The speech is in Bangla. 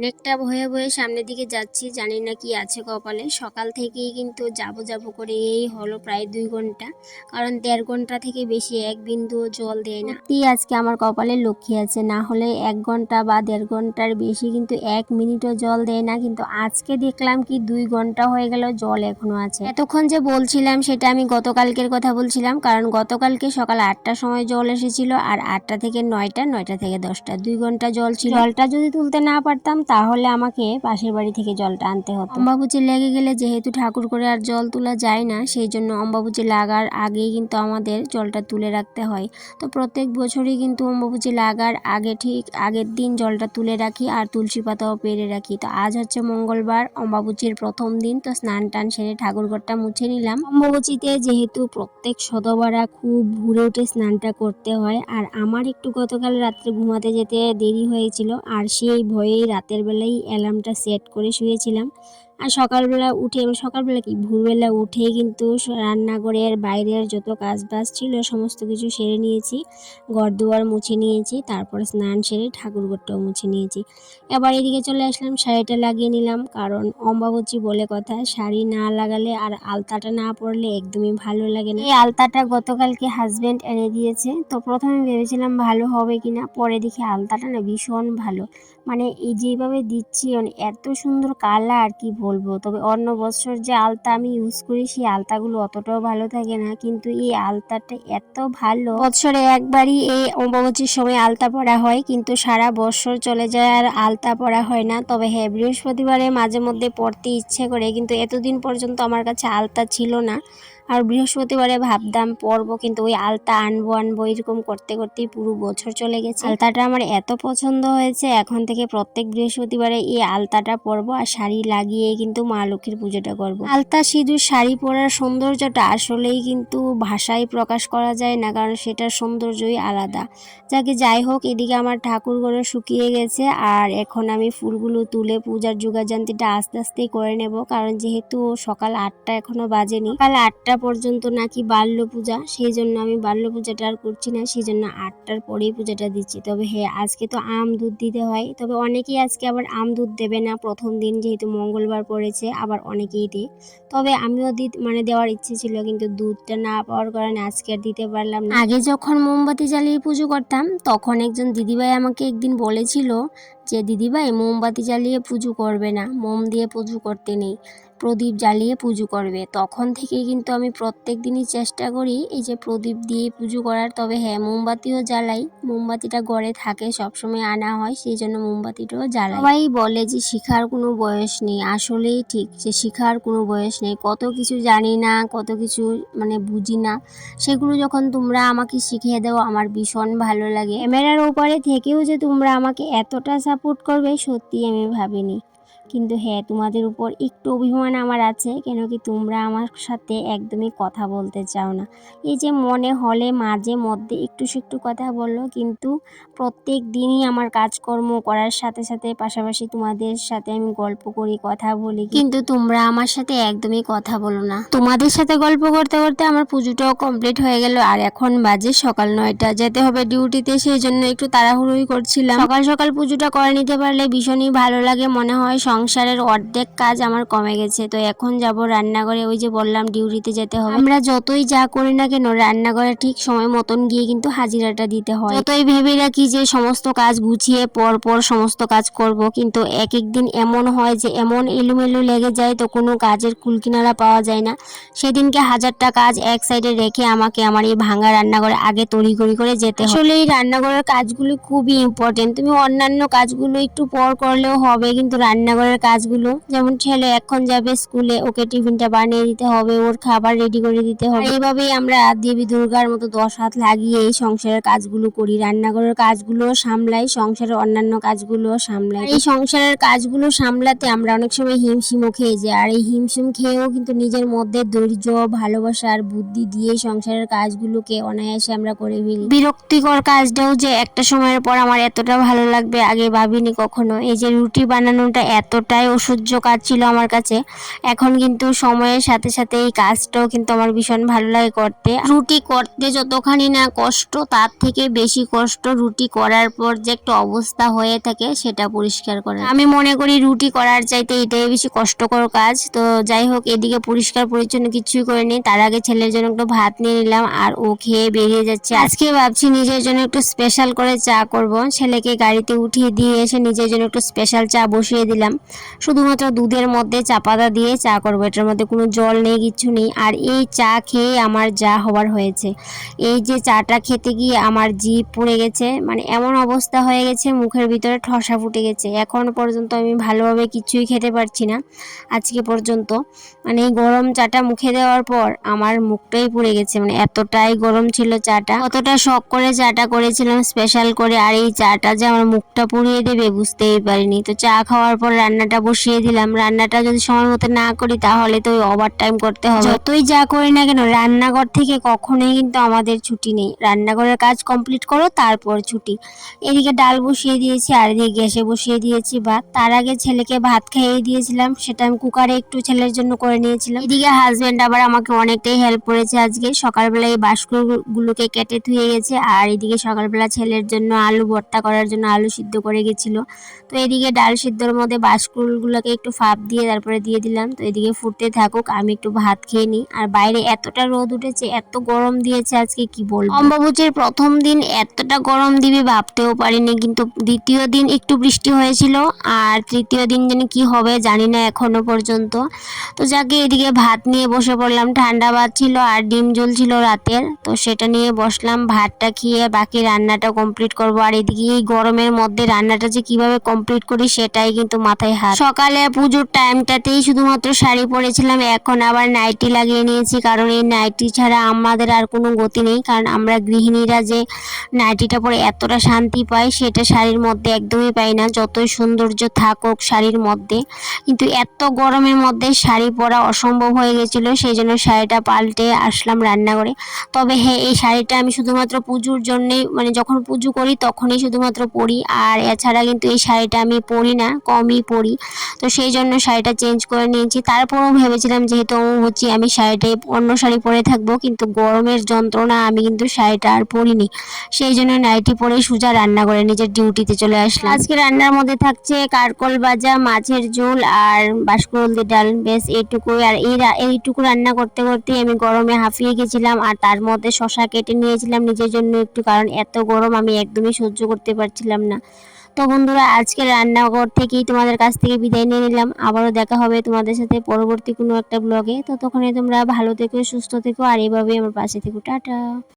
অনেকটা ভয়ে ভয়ে সামনের দিকে যাচ্ছি, জানি না কি আছে কপালে। সকাল থেকেই কিন্তু যাবো যাবো করে এই হলো প্রায় 2 ঘন্টা, কারণ 1.5 ঘন্টা থেকে বেশি এক বিন্দুও জল দেয় না। সত্যি আজকে আমার কপালে লক্ষ্মী আছে, না হলে 1 ঘন্টা বা 1.5 ঘন্টার বেশি কিন্তু 1 মিনিটও জল দেয় না। কিন্তু আজকে দেখলাম কি 2 ঘন্টা হয়ে গেল জল এখনো আছে। এতক্ষণ যে বলছিলাম সেটা আমি গতকালকের কথা বলছিলাম, কারণ গতকালকে সকাল 8টার সময় জল এসেছিল আর 8টা থেকে 9টা, 9টা থেকে 10টা, 2 ঘন্টা জল ছিল। জলটা যদি তুলতে না পারতাম তাহলে আমাকে পাশের বাড়ি থেকে জলটা আনতে হতো। অম্বাবুচি লেগে গেলে যেহেতু ঠাকুর করে আর জল তোলা যায় না, সেই জন্য অম্বাবুচি লাগার আগেই কিন্তু আমাদের জলটা তুলে রাখতে হয়। তো প্রত্যেক বছরই কিন্তু অম্বাবুচি লাগার আগে ঠিক আগের দিন জলটা তুলে রাখি আর তুলসী পাতাও পেরে রাখি। তো আজ হচ্ছে মঙ্গলবার, অম্বাবুচির প্রথম দিন। তো স্নান টান সেরে ঠাকুরঘরটা মুছে নিলাম। অম্বাবুচিতে যেহেতু প্রত্যেক সদবারা খুব ভোরে উঠে স্নানটা করতে হয়, আর আমার একটু গতকাল রাত্রে ঘুমাতে যেতে দেরি হয়েছিল, আর সেই ভয়েই রাতের বেলায় অ্যালার্মটা সেট করে শুয়েছিলাম। আর সকালবেলা সকালবেলা কি ভোরবেলা উঠে কিন্তু রান্নাঘরের বাইরের যত কাজবাজ ছিল সমস্ত কিছু সেরে নিয়েছি, ঘর দুয়ার মুছে নিয়েছি, তারপরে স্নান সেরে ঠাকুরঘরটাও মুছে নিয়েছি। এবার এদিকে চলে আসলাম, শাড়িটা লাগিয়ে নিলাম, কারণ অম্বাবচী বলে কথা, শাড়ি না লাগালে আর আলতাটা না পরলে একদমই ভালো লাগে না। এই আলতাটা গতকালকে হাজবেন্ড এনে দিয়েছে। তো প্রথমে ভেবেছিলাম ভালো হবে কিনা, পরে দেখি আলতাটা না ভীষণ ভালো। মানে এই যেভাবে দিচ্ছি এত সুন্দর কালার কি বলবো। তবে অন্য বছর যে আলতা আমি ইউজ করি সেই আলতাগুলো অতটাও ভালো থাকে না, কিন্তু এই আলতাটা এত ভালো। বছরে একবারই এই অম্বাবচীর সময় আলতা পরা হয়, কিন্তু সারা বছর চলে যায় আর আলতা পরা হয় না। তবে হ্যাঁ, বৃহস্পতিবারে মাঝে মধ্যে পরতে ইচ্ছে করে, কিন্তু এতদিন পর্যন্ত আমার কাছে আলতা ছিল না। আর বৃহস্পতিবারে ভাবতাম পরবো, কিন্তু ওই আলতা আনবো আনবো এরকম করতে করতেই পুরো বছর চলে গেছে। আলতাটা আমার এত পছন্দ হয়েছে, এখন থেকে প্রত্যেক বৃহস্পতিবারে এই আলতাটা পরবো আর শাড়ি লাগিয়ে কিন্তু মা লক্ষ্মীর পুজোটা করবো। আলতা সিঁদুর শাড়ি পরার সৌন্দর্যটা আসলেই কিন্তু ভাষায় প্রকাশ করা যায় না, কারণ সেটার সৌন্দর্যই আলাদা। যাই হোক, এদিকে আমার ঠাকুরঘরে শুকিয়ে গেছে, আর এখন আমি ফুলগুলো তুলে পূজার যোগাযান্তিটা আস্তে আস্তেই করে নেব, কারণ যেহেতু সকাল 8টা এখনো বাজেনি। সকাল 8টা পর্যন্ত নাকি বাল্য পূজা, সেই জন্য আমি বাল্য পূজাটা আর করছি না, সেই জন্য 8টার পরেই পূজাটা দিচ্ছি। তবে হ্যাঁ, আজকে তো আম দুধ দিতে হয়। তবে অনেকেই আজকে আবার আম দুধ দেবে না, প্রথম দিন যেহেতু মঙ্গলবার পড়েছে, আবার অনেকেই দেয়। তবে আমিও দেওয়ার ইচ্ছে ছিল, কিন্তু দুধটা না পাওয়ার কারণে আজকে আর দিতে পারলাম না। আগে যখন মোমবাতি জ্বালিয়ে পুজো করতাম, তখন একজন দিদিভাই আমাকে একদিন বলেছিল যে দিদিভাই, মোমবাতি জ্বালিয়ে পুজো করবে না, মোম দিয়ে পুজো করতে নেই, প্রদীপ জ্বালিয়ে পুজো করবে। তখন থেকে কিন্তু আমি প্রত্যেক দিনই চেষ্টা করি এই যে প্রদীপ দিয়ে পুজো করার। তবে হ্যাঁ, মোমবাতিও জ্বালাই, মোমবাতিটা ঘরে থাকে, সবসময় আনা হয়, সেই জন্য মোমবাতিটাও জ্বালাই। সবাই বলে যে শিখার কোনো বয়স নেই, আসলেই ঠিক, যে শিখার কোনো বয়স নেই। কত কিছু জানি না, কত কিছু বুঝি না, সেগুলো যখন তোমরা আমাকে শিখিয়ে দাও আমার ভীষণ ভালো লাগে। ক্যামেরার ওপারে থেকেও যে তোমরা আমাকে এতটা সাপোর্ট করবে সত্যি আমি ভাবিনি। কিন্তু হ্যাঁ, তোমাদের উপর একটু অভিমান আমার আছে, কেন কি তোমরা আমার সাথে একদমই কথা বলতে চাও না। এই যে মনে হলে মাঝে মধ্যে একটু একটু কথা বললো, কিন্তু প্রত্যেক দিনই আমার কাজকর্ম করার সাথে সাথে পাশাপাশি তোমাদের সাথে আমি গল্প করি, কথা বলি, কিন্তু তোমরা আমার সাথে একদমই কথা বলো না। তোমাদের সাথে গল্প করতে করতে আমার পুজোটাও কমপ্লিট হয়ে গেল, আর এখন বাজে সকাল 9টা, যেতে হবে ডিউটিতে, সেই জন্য একটু তাড়াহুড়োই করছিলাম। সকাল সকাল পুজোটা করে নিতে পারলে ভীষণই ভালো লাগে, মনে হয় সংসারের অর্ধেক কাজ আমার কমে গেছে। তো এখন যাব রান্নাঘরে, ওই যে বললাম ডিউটিতে যেতে হবে। আমরা যতই যা করি না কেন, রান্নাঘরে ঠিক সময় মতন গিয়ে কিন্তু হাজিরাটা দিতে হয়। যতই ভেবে রাখি যে সমস্ত কাজ গুছিয়ে পর পর সমস্ত কাজ করব, কিন্তু এক এক দিন এমন হয় যে এমন এলোমেলো লেগে যায়, তো কোনো কাজের কুলকিনারা পাওয়া যায় না। সেদিনকে 1000টা কাজ এক সাইডে রেখে আমাকে আমার এই ভাঙা রান্নাঘরে আগে তড়িঘড়ি করে যেতে হয়। আসলে এই রান্নাঘরের কাজগুলো খুবই ইম্পর্টেন্ট। তুমি অন্যান্য কাজগুলো একটু পর করলেও হবে, কিন্তু রান্নাঘরের কাজগুলো, যেমন ছেলে এখন যাবে স্কুলে, ওকে টিফিনটা বানিয়ে দিতে হবে, ওর খাবার রেডি করে দিতে হবে। এইভাবেই আমরা দেবী দুর্গার মতো 10 হাত লাগিয়ে এই সংসারের কাজগুলো করি, রান্নাঘরের কাজগুলো সামলাই, সংসারের অন্যান্য কাজগুলো সামলাই। এই সংসারের কাজগুলো সামলাতে আমরা অনেক সময় হিমশিমও খেয়ে যাই, আর এই হিমশিম খেয়েও কিন্তু নিজের মধ্যে ধৈর্য, ভালোবাসা আর বুদ্ধি দিয়ে সংসারের কাজগুলোকে অনায়াসে আমরা করে ফেলি। বিরক্তিকর কাজটাও যে একটা সময়ের পর আমার এতটা ভালো লাগবে আগে ভাবিনি কখনো। এই যে রুটি বানানোটা এত এতটাই অসহ্য কাজ ছিল আমার কাছে। এখন কিন্তু সময়ের সাথে সাথে এই কাজটাও কিন্তু আমার ভীষণ ভালো লাগে করতে। রুটি করতে যতখানি না কষ্ট, তার থেকে বেশি কষ্ট রুটি করার পর যে একটা অবস্থা হয়ে থাকে সেটা পরিষ্কার করা। আমি মনে করি রুটি করার চাইতে এটাই বেশি কষ্টকর কাজ। তো যাই হোক, এদিকে পরিষ্কার পরিচ্ছন্ন কিছুই করিনি, তার আগে ছেলের জন্য একটু ভাত নিয়ে নিলাম আর ও খেয়ে বেরিয়ে যাচ্ছে। আজকে ভাবছি নিজের জন্য একটু স্পেশাল করে চা করব। ছেলেকে গাড়িতে উঠিয়ে দিয়ে এসে নিজের জন্য একটু স্পেশাল চা বসিয়ে দিলাম। শুধুমাত্র দুধের মধ্যে চা পাতা দিয়ে চা করবো, এটার মধ্যে কোনো জল নেই, কিছু নেই। আর এই চা খেয়ে আমার যা হবার হয়েছে, এই যে চাটা খেতে গিয়ে আমার জিভ পুড়ে গেছে, মানে এমন অবস্থা হয়ে গেছে, মুখের ভিতরে ঠসা ফুটে গেছে। এখন পর্যন্ত আমি ভালোভাবে কিছুই খেতে পারছি না আজকে পর্যন্ত। মানে এই গরম চাটা মুখে দেওয়ার পর আমার মুখটাই পুড়ে গেছে, মানে এতটাই গরম ছিল চাটা। কতটা শখ করে চাটা করেছিলাম স্পেশাল করে, আর এই চাটা যে আমার মুখটা পুড়িয়ে দেবে বুঝতেই পারিনি। তো চা খাওয়ার পর রান্নাটা বসিয়ে দিলাম। রান্নাটা যদি সময় মতো না করি তাহলে তো ওভার টাইম করতে হবে। যতই যা করি না কেন, রান্নাঘর থেকে কখনোই কিন্তু আমাদের ছুটি নেই। রান্নাঘরের কাজ কমপ্লিট করো তারপর ছুটি। এদিকে ডাল বসিয়ে দিয়েছি আর এদিকে গ্যাসে বসিয়ে দিয়েছি ভাত। তার আগে ছেলেকে ভাত খাইয়ে দিয়েছিলাম, সেটা আমি কুকারে একটু ছেলের জন্য করে নিয়েছিলাম। এদিকে হাজবেন্ড আবার আমাকে অনেকটাই হেল্প করেছে আজকে। সকালবেলা এই বাস্কগুলোকে কেটে ধুয়ে গেছে, আর এদিকে সকালবেলা ছেলের জন্য আলু ভর্তা করার জন্য আলু সিদ্ধ করে গেছিল। তো এদিকে ডাল সিদ্ধর মধ্যে বাস্কগুলোকে একটু ফাঁপ দিয়ে তারপরে দিয়ে দিলাম। তো এদিকে ফুটতে থাকুক, আমি একটু ভাত খেয়ে নিই। আর বাইরে এতটা রোদ উঠেছে, এত গরম দিয়েছে আজকে কি বলবো। অম্বুবাচীর প্রথম দিন এতটা গরম দিবে ভাবতেও পারিনি, কিন্তু দ্বিতীয় দিন একটু বৃষ্টি হয়েছিল, আর তৃতীয় দিন যেন কি হবে জানি না এখনো পর্যন্ত। তো যাকে এদিকে ভাত নিয়ে বসে পড়লাম, ঠান্ডা ভাত ছিল আর ডিম ঝোল ছিল রাতের, তো সেটা নিয়ে বসলাম। ভাতটা খেয়ে বাকি রান্নাটা কমপ্লিট করব। আর এদিকে এই গরমের মধ্যে রান্নাটা যে কিভাবে কমপ্লিট করি সেটাই কিন্তু মাথায় হাত। সকালে পুজোর টাইমটাতেই শুধুমাত্র শাড়ি পরেছিলাম, এখন আবার নাইটি লাগিয়ে নিয়েছি, কারণ এই নাইটি ছাড়া আমাদের আর কোনো গতি নেই। কারণ আমরা গৃহিণীরা যে নাইটিটা পরে এতটা শান্তি পাই সেটা শাড়ির মধ্যে একদমই পাই না, যতই সৌন্দর্য থাকুক শাড়ির মধ্যে। কিন্তু এত গরমের মধ্যে শাড়ি পরা অসম্ভব হয়ে গেছিলো, সেই জন্য শাড়িটা পাল্টে আসলাম রান্নাঘরে। তবে হ্যাঁ, এই শাড়িটা আমি শুধুমাত্র পুজোর জন্যেই, মানে যখন পুজো করি তখনই শুধুমাত্র পরি, আর এছাড়া কিন্তু এই শাড়িটা আমি পরি না, কমই পরি। তো সেই জন্য শাড়িটা চেঞ্জ করে নিয়েছি। তারপরেও ভেবেছিলাম যেহেতু অম্বুবাচী আমি শাড়িটাই অন্য শাড়ি পরে থাকবো, কিন্তু গরমের যন্ত্রণা আমি কিন্তু শাড়িটা আর পরিনি। সেই জন্য নাইটি পরে সোজা রান্না করে নিজের ডিউটিতে চলে আসলাম। আজকে রান্নার মধ্যে থাকছে কারকল ভাজা, মাছের ঝোল আর বাঁশকুড়ুল ডাল, বেশ এইটুকুই। আর এইটুকু রান্না করতে করতেই আমি গরমে হাঁপিয়ে গেছিলাম, আর তার মধ্যে শশা কেটে নিয়েছিলাম নিজের জন্য একটু, কারণ এত গরম আমি একদমই সহ্য করতে পারছিলাম না। তো বন্ধুরা, আজকে রান্নাঘর থেকেই তোমাদের কাছ থেকে বিদায় নিয়ে নিলাম। আবারও দেখা হবে তোমাদের সাথে পরবর্তী কোনো একটা ব্লগে। ততক্ষণে তোমরা ভালো থেকো, সুস্থ থেকো, আর এভাবেই আমার পাশে থেকো। টাটা।